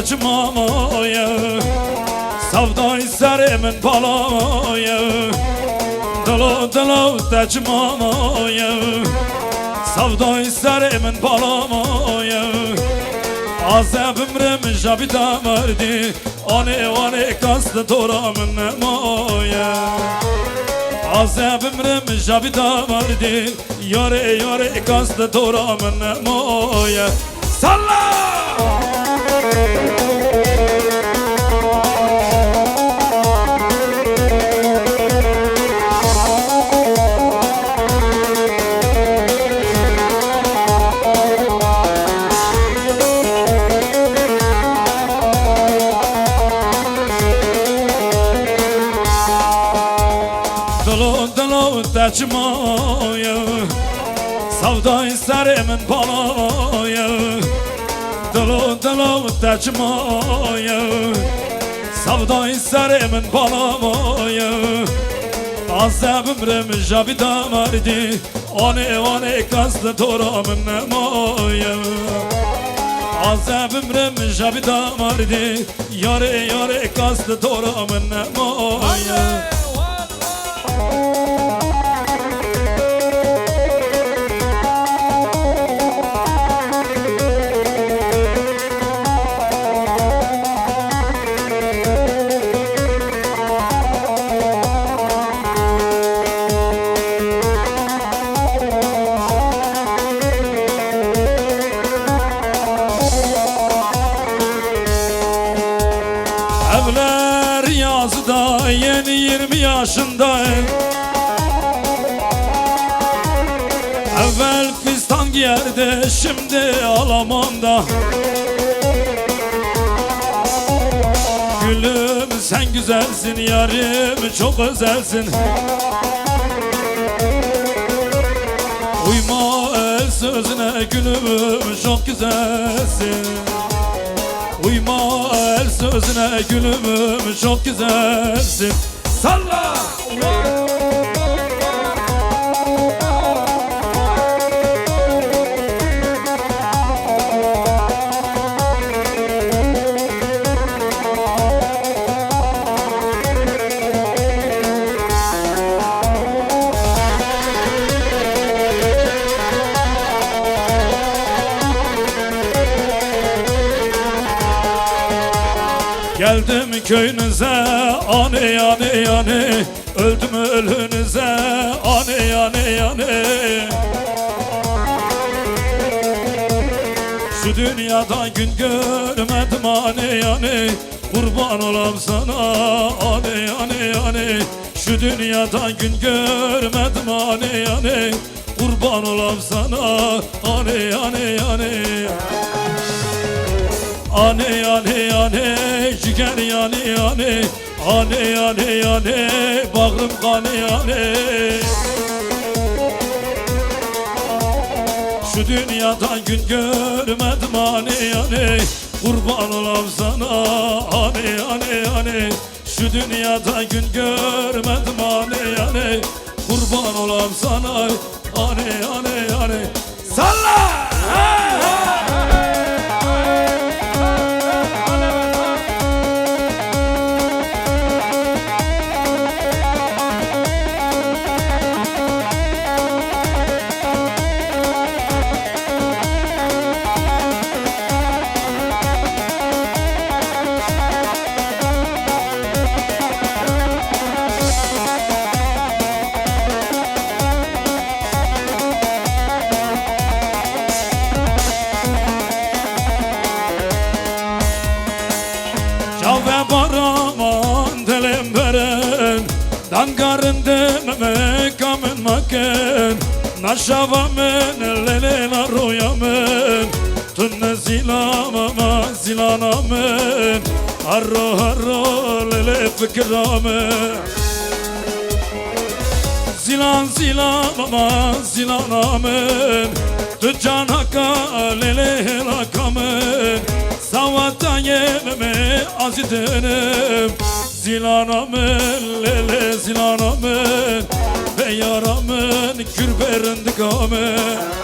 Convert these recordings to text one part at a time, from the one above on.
tecmaya Savday serimin balaya Dalo tecmaya Savday serimin balamaya Azeb ömrüm jabita merdi Ane kastı toramın nemaya Azeb ömrüm jabita merdi Yare kastı toramın nemaya Salla! Tecmaya Savday serimin balaya Dalo tecmaya Savday serimin balaya Azeb ömrüm jabida merdi Ane kastı toramın nemaya Azeb ömrüm jabida merdi Yare kastı toramın nemaya Evler yazda yeni 20 yaşındayım Evvel fistan giyerdi şimdi Alman'da Gülüm sen güzelsin yarim çok özelsin Uyma el sözüne gülüm çok güzelsin Uyma el sözüne gülüm çok güzelsin Salla! Geldim köyünüze ane Öldüm ölünüze ane Şu dünyada gün görmedim ane Kurban olam sana ane Şu dünyada gün görmedim ane Kurban olam sana ane Ciger yani Bağrım kan yani Şu dünyada gün görmedim ane Kurban olam sana ane Şu dünyada gün görmedim ane Kurban olam sana ane Salla! Çave baraman dilim veren Dangarın dememe kamın maken Naşavamen lelena royamen Tunne zilanamen Harro lele fikramen zilanamen Tu canaka lele helakamen Savata yememe azidenem Zilanamen lele zilanamen Ve yaramen kürberindigamen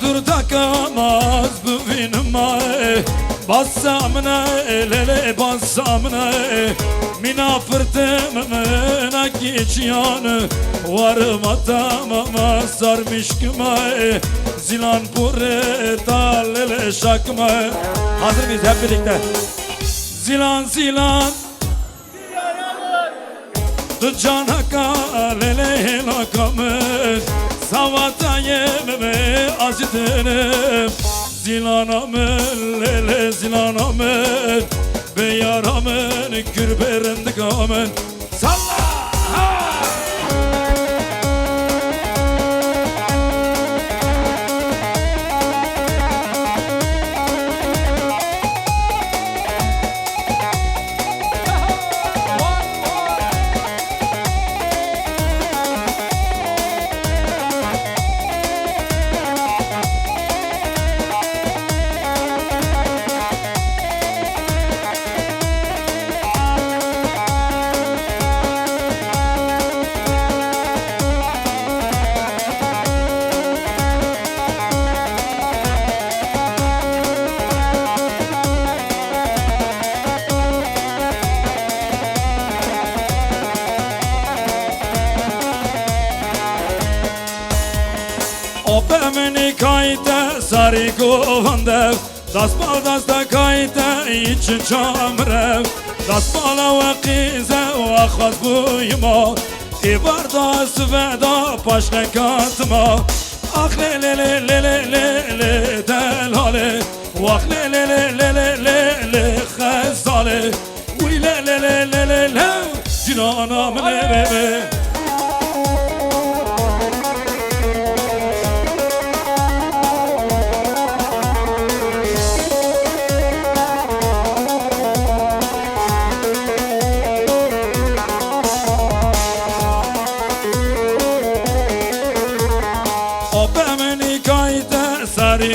dur takamaz bu vinime Bassam ne lele bassam ne Mina fırtımına geçiyan Varım atamama sarmış küme Zilan pureta lele şakma Hazır mıyız hep birlikte? Zilan zilan Canaka lele helakamın Savata yememe acıdınım Zilanamın lele zilanamın Beyaramın kürberendikamın Salla! Opemeni kayte sari kovandev Dasmal dasta kayte için çamrev Dasmala ve kize ve khaz buyma İbar da sveda paşne katma Ah le le le le le le le delhale Vah le le le le le le le khazale Uy le le le le le le Cinanam le bebe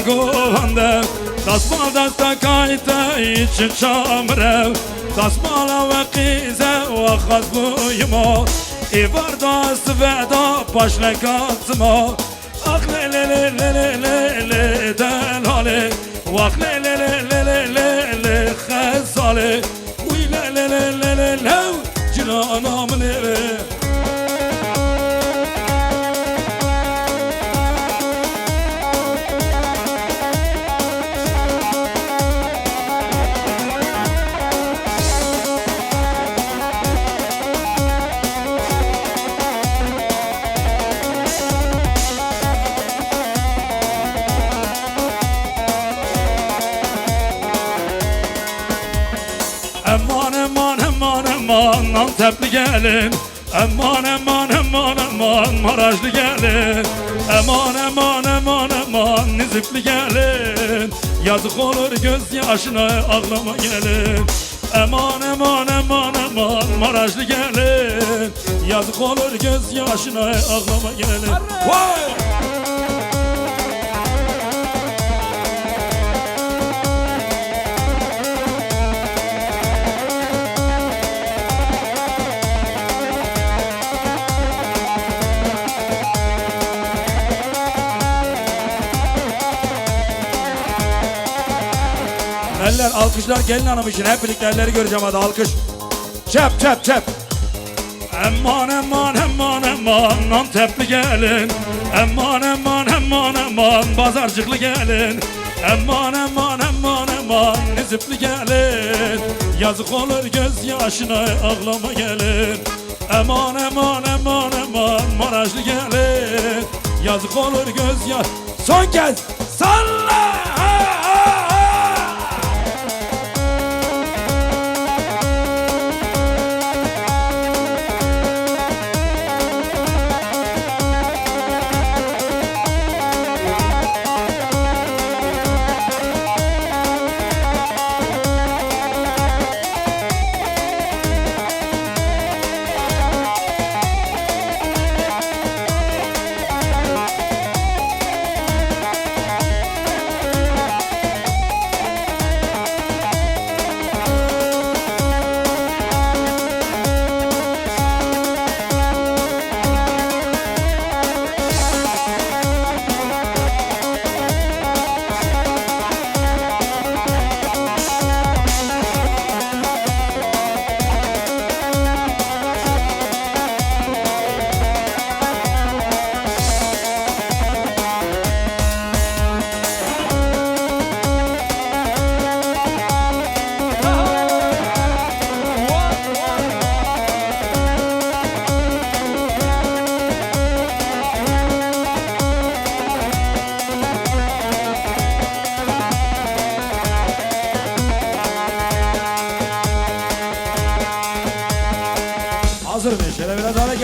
Govande Dasmal dasta kayte için çamrev Dasmala ve kize ve khaz buyma İvar da sveda paşne katma Ah le le le le le le le delhale Vah le le le le le le le khazale Uy le le le le le le Cinanam le Aman aman aman aman Antepli gelin Aman aman aman aman Maraşlı gelin Aman aman aman aman Nizipli gelin Yazık olur gözyaşına ağlama gelin Aman aman aman aman Maraşlı gelin Yazık olur gözyaşına ağlama gelin Vay! Eller alkışlar gelin hanım için hep birlikte elleri göreceğim hadi alkış. Çep çep çep. Aman aman aman aman Antepli gelin. Aman aman aman aman Pazarcıklı gelin. Aman aman aman aman Nizipli gelin. Yazık olur gözyaşına ağlama gelin. Aman aman aman aman Maraşlı gelin. Yazık olur gözyaş. Son kez salla.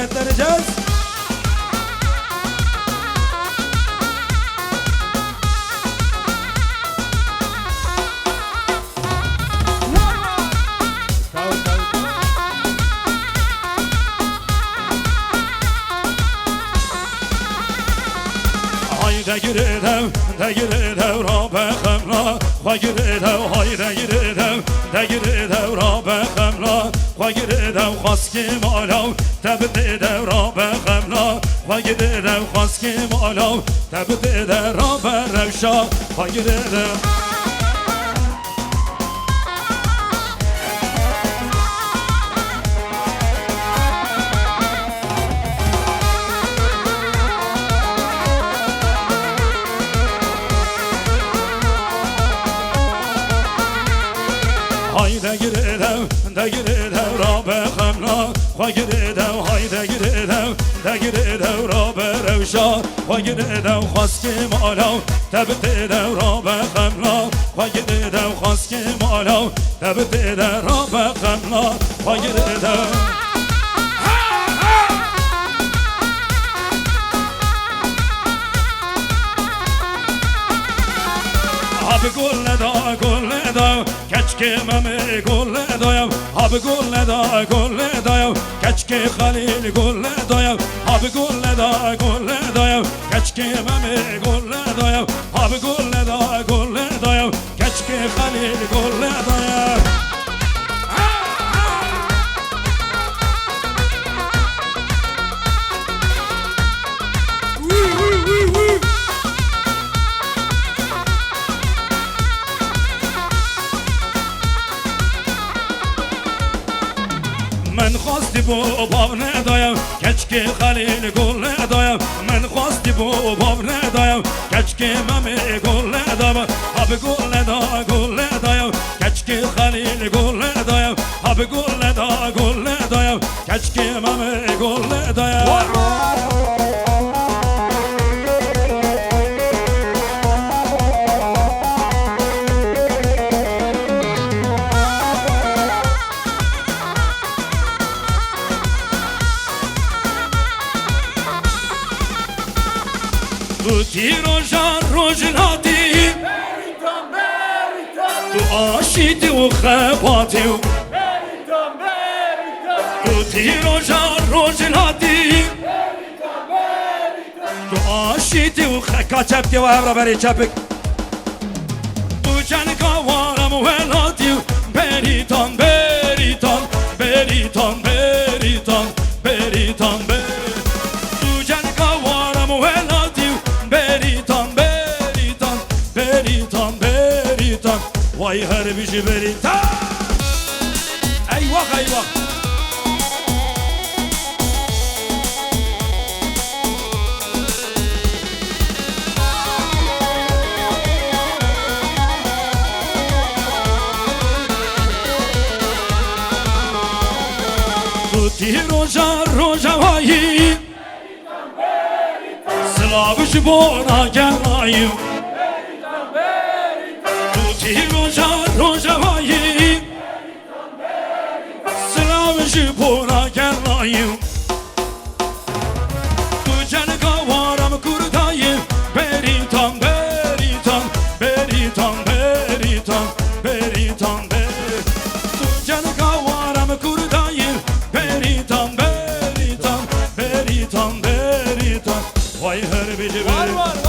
hareketleri caz. دگیرده را به خملا خواگیرده های دگیرده را به خملا خواگیرده خواست که مالا تبدیده را به خملا خواگیرده خواست که مالا تبدیده را به روشا خواگیرده دگیرده را به خملا خواگیرده های دگیرده را به روشا خواگیرده خواست که مالا تبدیده را به خملا خواگیرده خواست که مالا تبدیده را به خملا خواگیرده گل ندا کچک ممه گل ندایم گل ندا کچک خلیل گل ندایم گل ندا کچک ممه گل ندایم گل ندایم کچک خلیل گل ندایم من خواستی بو باب ندایم کچک خلیل گل ندایم من خواستی بو باب ندایم کچک ممه گل ندایم گل ندایم کچک خلیل گل ندایم گل ندایم کچک ممه گل ندایم تو روژ نادی تو آشیدی و خباتی تو روژ نادی تو آشیدی و خکاچپتی و هبرا بری چپک تو جنگاوارم و ولادی بریتان بریتان بریتان بریتان بریتان تو جنگاوارم و ولادی بریتان بریتان بریتان بریتان وای هر بیشی بریتان ایوه ایوه توتی روژا وایی سلاوش بونا گلاییم توتی روژا وایی سلاوش بونا گلاییم تو جنگاوارم کرداییم بریتان بریتان بریتان بریتان بریتان تو جنگاوارم کرداییم بریتان بریتان بریتان بریتان وای هر بیجی بریتان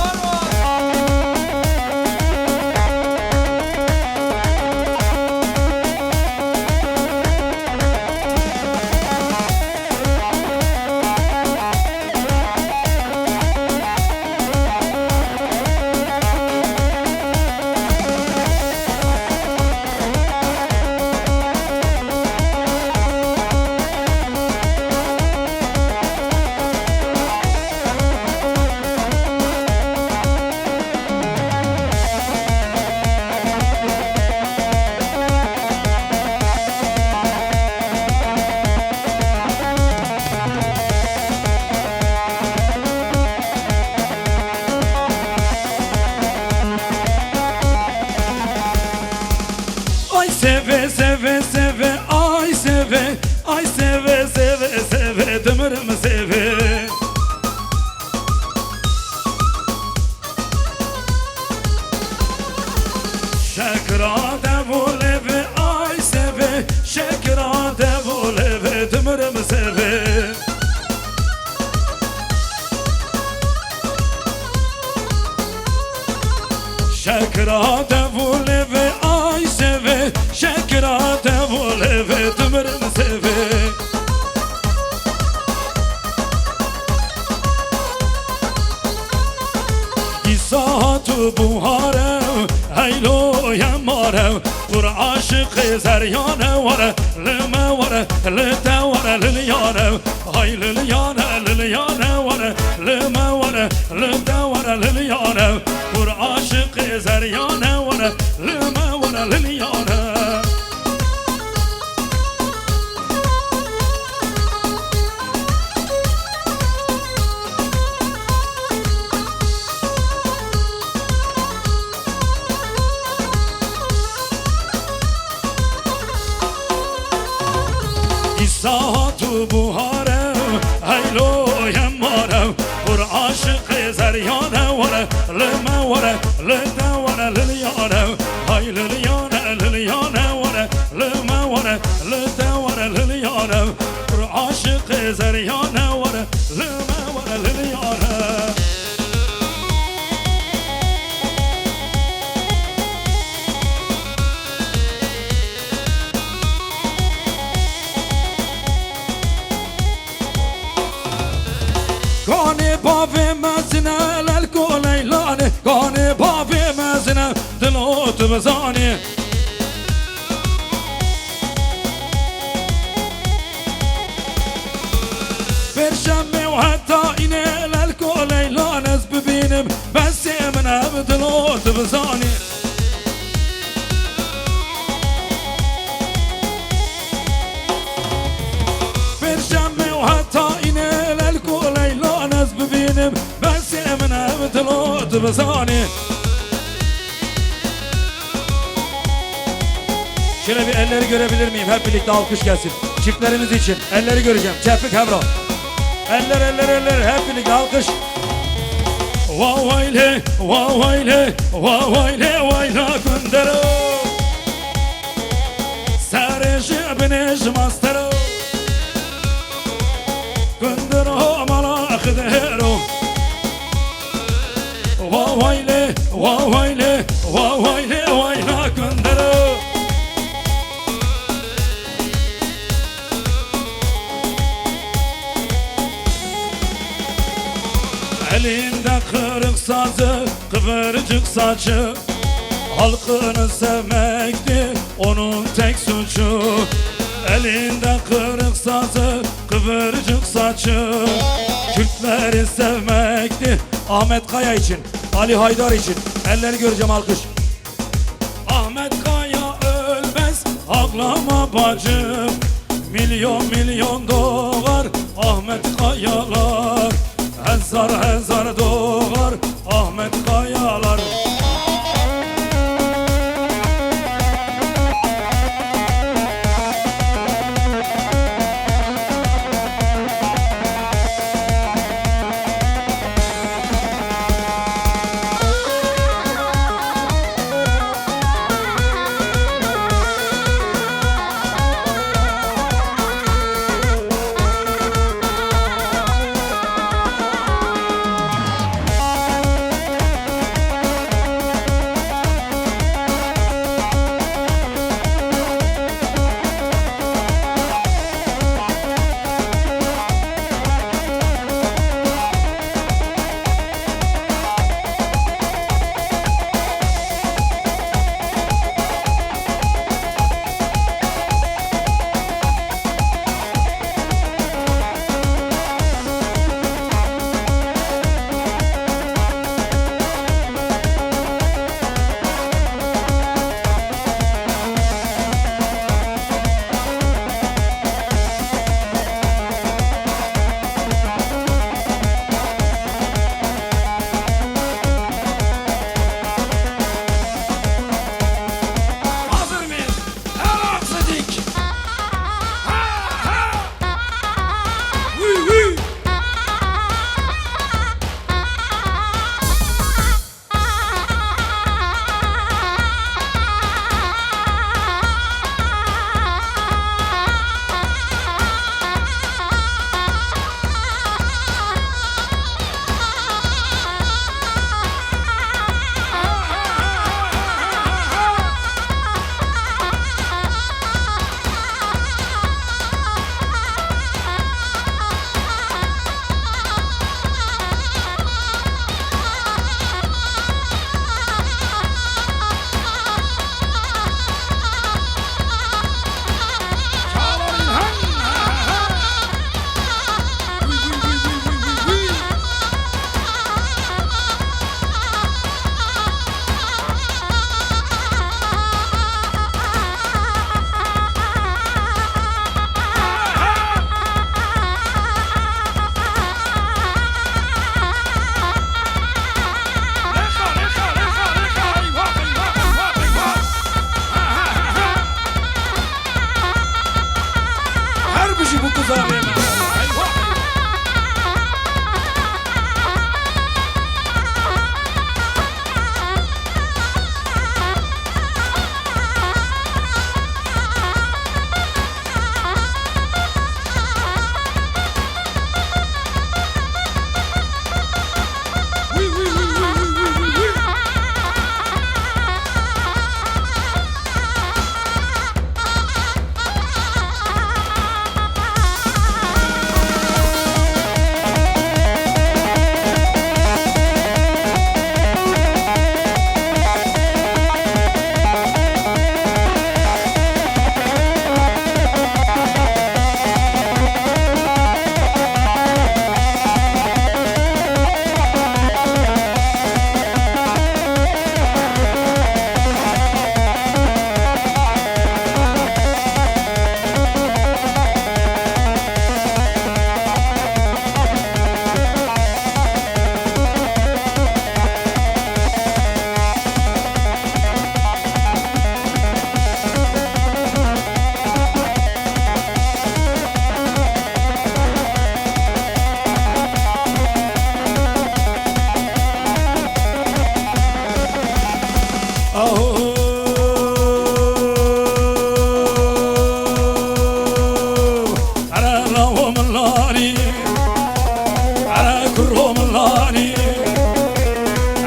seve, ay seve, seve, seve, dımırım seve. Şekra devule ve ay seve, şekra devule ve tümürüm seve. İsa'tu buhare, heylo yemare, kur aşık zeryane vare, lime vare, lite vare, lilyane, hay lilyane, lilyane vare, lime vare, lite vare, lilyane, kur aşık zeryane vare, lime vare, lilyane. İsa'tu buhare, heylo yemmare, kur aşık zeryane vare, lime vare, lite vare, lilyane, hay lilyane, lilyane vare, lime vare, lite vare, lilyane, kur aşık zeryane vare, lime vare, lilyane. Gani babi mezine lelko leylani, gani babi mezine dilot bezani. Perşembe ve hatta ine lelko leylani, ez bebinim besi emine dilot bezani. Perşembe ve hatta ine lelko leylani, ez bebinim besi emine dilot bezani. Şöyle bir elleri görebilir miyim? Hep birlikte alkış gelsin. Çiftlerimiz için elleri göreceğim. Çepik Hevra. Eller hep birlikte alkış. Vavayle, vavayle, vavayle, vayla kundero. Sarıcı bineş mastero. Kundero malak dero. Vavayle, vavayle, vavayle, vayla kundero. Elinde kırık sazı, kıvırcık saçı, halkını sevmekti onun tek suçu. Elinde kırık sazı, kıvırcık saçı, Kürtleri sevmekti. Ahmet Kaya için, Ali Haydar için elleri göreceğim, alkış. Ahmet Kaya ölmez, ağlama bacım, milyon milyon doğar Ahmet Kayalar. Hezar hezar doğar Ahmet Kayalar.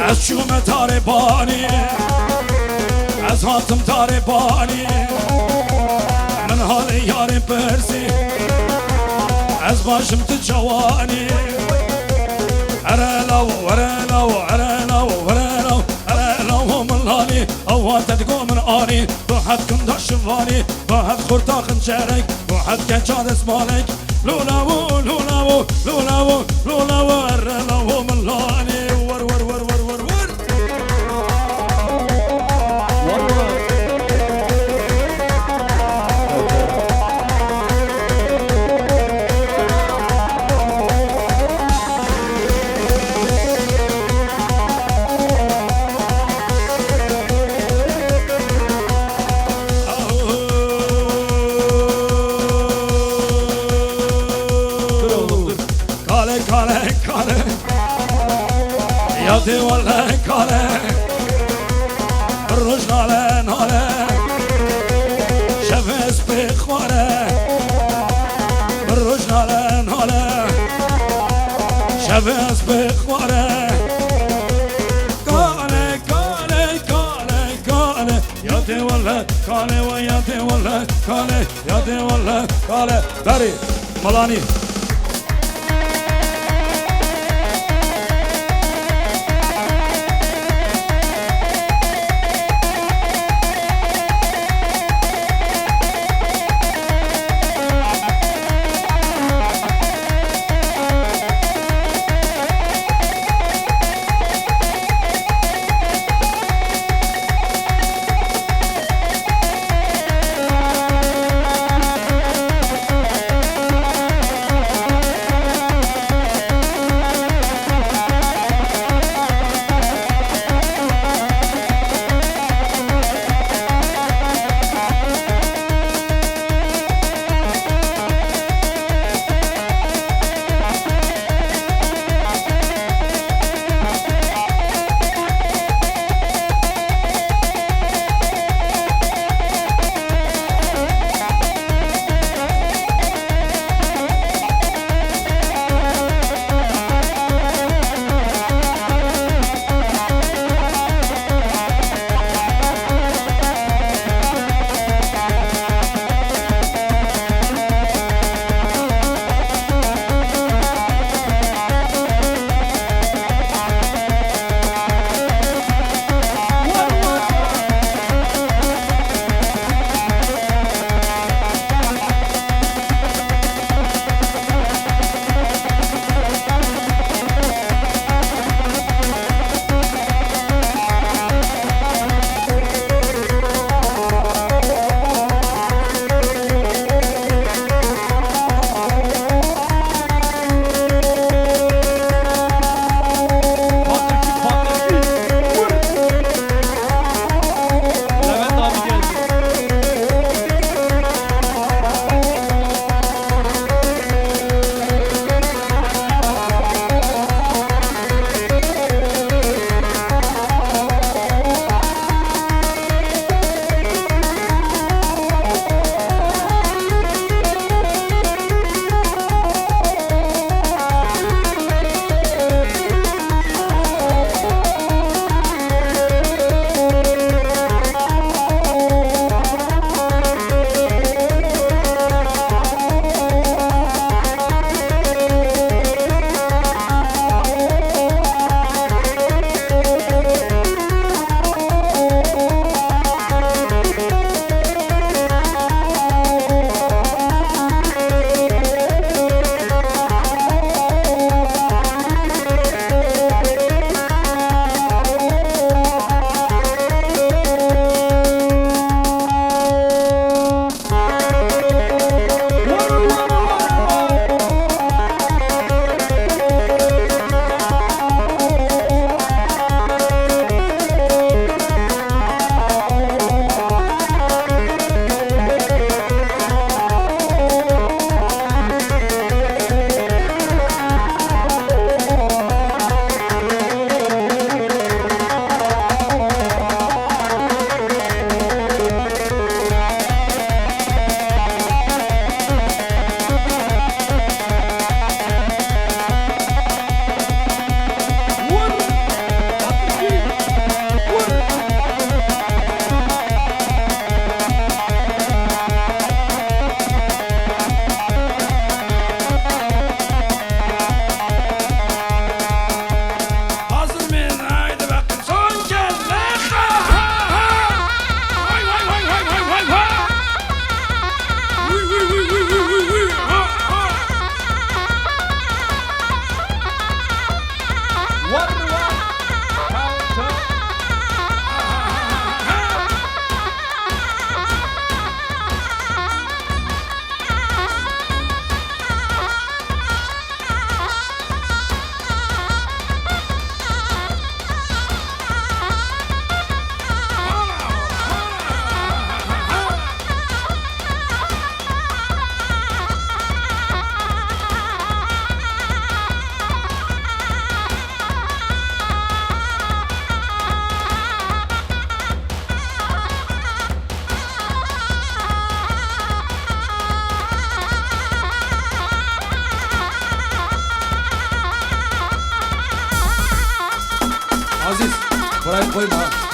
از شوم تاربانی از هاتم تاربانی من حال یار برزی از باشم تو جوانی ارلو ارلو ارلو ارلو ارلو ملانی اوات تقوم من آني روحت كن داشواني روحت خورتا خنجرك روحت كجاد اسمالك لولاو لولاو لولاو لولاو ارلو ملاني ور ور ور ور ور ور يادي ولا كاله الرجل على ناله شفز بخواره الرجل على ناله شفز بخواره كاله كاله كاله كاله يادي ولا كاله ويادي ولا كاله يادي ولا كاله داري ملاني Burayı koyma.